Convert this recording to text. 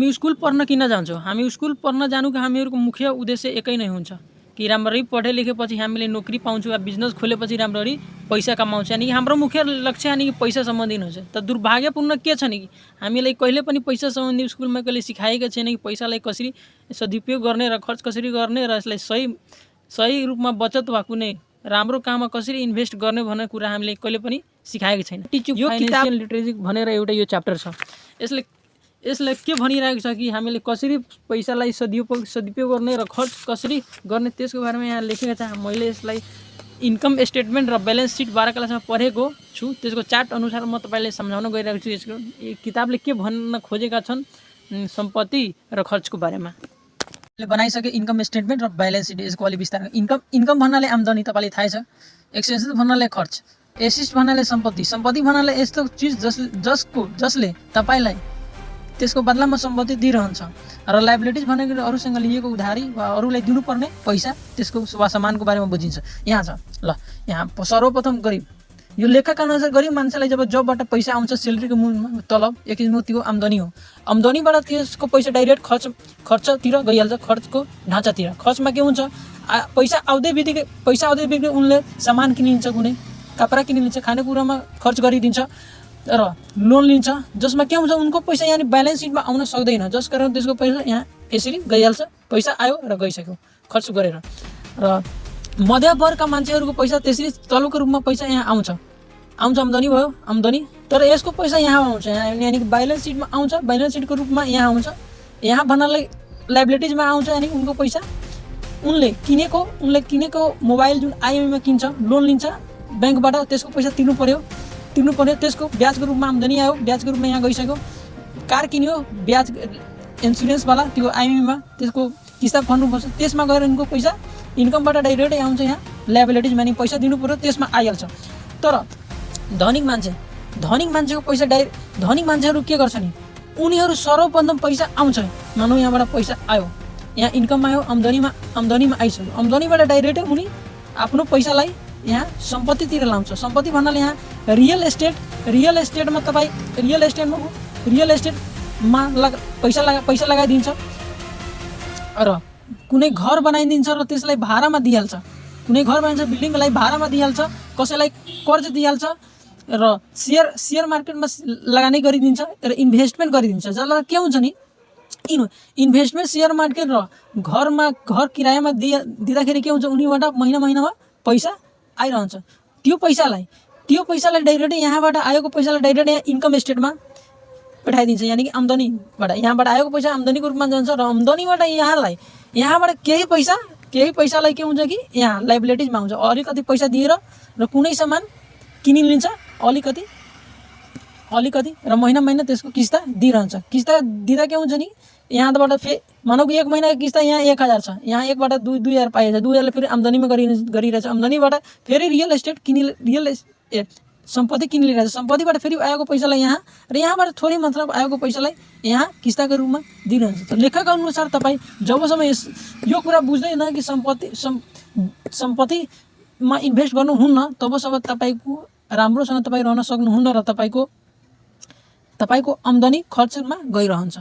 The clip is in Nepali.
हामी स्कुल पढ्न किन जान्छौँ? हामी स्कुल पढ्न जानुको हामीहरूको मुख्य उद्देश्य एकै नै हुन्छ कि राम्ररी पढे लेखेपछि हामीले नोकरी पाउँछौँ वा बिजनेस खोलेपछि राम्ररी पैसा कमाउँछ। यानि कि हाम्रो मुख्य लक्ष्य यानि कि पैसा सम्बन्धी हुन्छ। त दुर्भाग्यपूर्ण के छ नि कि हामीलाई कहिले पनि पैसा सम्बन्धी स्कुलमा कहिले सिकाएकै छैन कि पैसालाई कसरी सदुपयोग गर्ने र खर्च कसरी गर्ने र यसलाई सही रूपमा बचत वा कुनै राम्रो काममा कसरी इन्भेस्ट गर्ने भन्ने कुरा हामीले कहिले पनि सिकाएको छैन। यो फाइनान्शियल लिटरेसी भनेर एउटा यो च्याप्टर छ। यसले के भनिरहेको छ कि हामीले कसरी पैसालाई सदुपयोग गर्ने र खर्च कसरी गर्ने त्यसको बारेमा यहाँ लेखेको छ। मैले यसलाई इन्कम स्टेटमेन्ट र ब्यालेन्स सिट 12 क्लासमा पढेको छु। त्यसको चार्ट अनुसार म तपाईँलाई सम्झाउन गइरहेको छु। यसको किताबले के भन्न खोजेका छन् सम्पत्ति र खर्चको बारेमा बनाइसके इन्कम स्टेटमेन्ट र ब्यालेन्स सिट। यसको अलि विस्तार इन्कम भन्नाले आम्दानी तपाईँलाई थाहै छ। एक्सपेन्सेस भन्नाले खर्च, एसेट भन्नाले सम्पत्ति भन्नाले यस्तो चिज जसले तपाईँलाई त्यसको बदलामा सम्पत्ति दिइरहन्छ र लाइबिलिटिज भनेको अरूसँग लिएको उधारी वा अरूलाई दिनुपर्ने पैसा त्यसको वा सामानको बारेमा बुझिन्छ। यहाँ छ ल यहाँ सर्वप्रथम गरिब। यो लेखाका अनुसार गरिब मान्छेलाई जब जबबाट पैसा आउँछ सेलेरीको मूल्यमा तलब एक किसिमको त्यो आम्दानी हो। आम्दानीबाट त्यसको पैसा डाइरेक्ट खर्चतिर गइहाल्छ, खर्चको ढाँचातिर। खर्चमा के हुन्छ पैसा आउँदै बित्तिकै उनले सामान किनिन्छ, कुनै कपडा किनिन्छ, खानेकुरामा खर्च गरिदिन्छ र लोन लिन्छ जसमा के हुन्छ उनको पैसा यहाँ ब्यालेन्स सिटमा आउन सक्दैन। जस कारण त्यसको पैसा यहाँ यसरी गइहाल्छ। पैसा आयो र गइसक्यो खर्च गरेर। र मध्यवर्गका मान्छेहरूको पैसा त्यसरी तलबको रूपमा पैसा यहाँ आउँछ आम्दानी भयो आम्दानी। तर यसको पैसा यहाँ आउँछ यानि कि ब्यालेन्स सिटमा आउँछ, ब्यालेन्स सिटको रूपमा यहाँ आउँछ। यहाँ भन्नाले लाइबिलिटिजमा आउँछ यानि उनको पैसा उनले किनेको मोबाइल जुन आइएमआईमा किन्छ, लोन लिन्छ ब्याङ्कबाट, त्यसको पैसा तिर्नु पर्यो। त्यसको ब्याजको रूपमा आम्दानी आयो, ब्याजको रूपमा यहाँ गइसक्यो। कार किन्यो ब्याज इन्सुरेन्सवाला त्यो आइएमआईमा त्यसको किस्ता फर्नुपर्छ, त्यसमा गएर उनको पैसा इन्कमबाट डाइरेक्टै आउँछ। यहाँ लाइबिलिटिज माने पैसा दिनु पर्यो, त्यसमा आइहाल्छ। तर धनिक मान्छेको पैसा धनिक मान्छेहरू के गर्छ नि उनीहरू सर्वप्रथम पैसा आउँछ। मानौ यहाँबाट पैसा आयो, यहाँ इन्कम आयो, आम्दानीमा आइसक्यो। आम्दानीबाट डाइरेक्टै उनी आफ्नो पैसालाई यहाँ सम्पत्तितिर लाउँछ। सम्पत्ति भन्नाले यहाँ रियल एस्टेटमा तपाईँ रियल एस्टेटमा पैसा लगाइदिन्छ र कुनै घर बनाइदिन्छ र त्यसलाई भाडामा दिइहाल्छ। कुनै घर बनाइन्छ बिल्डिङलाई भाडामा दिइहाल्छ, कसैलाई कर्ज दिइहाल्छ र सेयर मार्केटमा लगानी गरिदिन्छ र इन्भेस्टमेन्ट गरिदिन्छ। जसलाई के हुन्छ नि इन्भेस्टमेन्ट सेयर मार्केट र घर किरायामा दिँदाखेरि के हुन्छ उनीबाट महिनामा पैसा आइरहन्छ। त्यो पैसालाई डाइरेक्टै यहाँबाट आएको पैसालाई डाइरेक्ट यहाँ इन्कम स्टेटमा पठाइदिन्छ। यानि कि आम्दानीबाट यहाँबाट आएको पैसा आम्दानीको रूपमा जान्छ र आम्दानीबाट यहाँबाट केही पैसालाई के हुन्छ कि यहाँ लाइबिलिटिजमा आउँछ। अलिकति पैसा दिएर र कुनै सामान किनिलिन्छ अलिकति र महिना त्यसको किस्ता दिइरहन्छ। किस्ता दिँदा के हुन्छ नि यहाँबाट मानौ कि 1 महिनाको किस्ता यहाँ 1000 छ, यहाँ एकबाट 2000 पाइन्छ। 2000ले फेरि आम्दानीमा गरिरहेछ। आम्दानीबाट फेरि रियल एस्टेट सम्पत्ति किनिरहेछ। सम्पत्तिबाट फेरि आएको पैसालाई यहाँ र यहाँबाट थोरै मात्रा आएको पैसालाई यहाँ किस्ताको रूपमा दिइरहन्छ। लेखाका अनुसार तपाईँ जबसम्म यो कुरा बुझ्दैन कि सम्पत्तिमा इन्भेस्ट गर्नुहुन्न तबसम्म तपाईँको राम्रोसँग तपाईँ रहन सक्नुहुन्न र तपाईँको आम्दानी खर्चमा गइरहन्छ।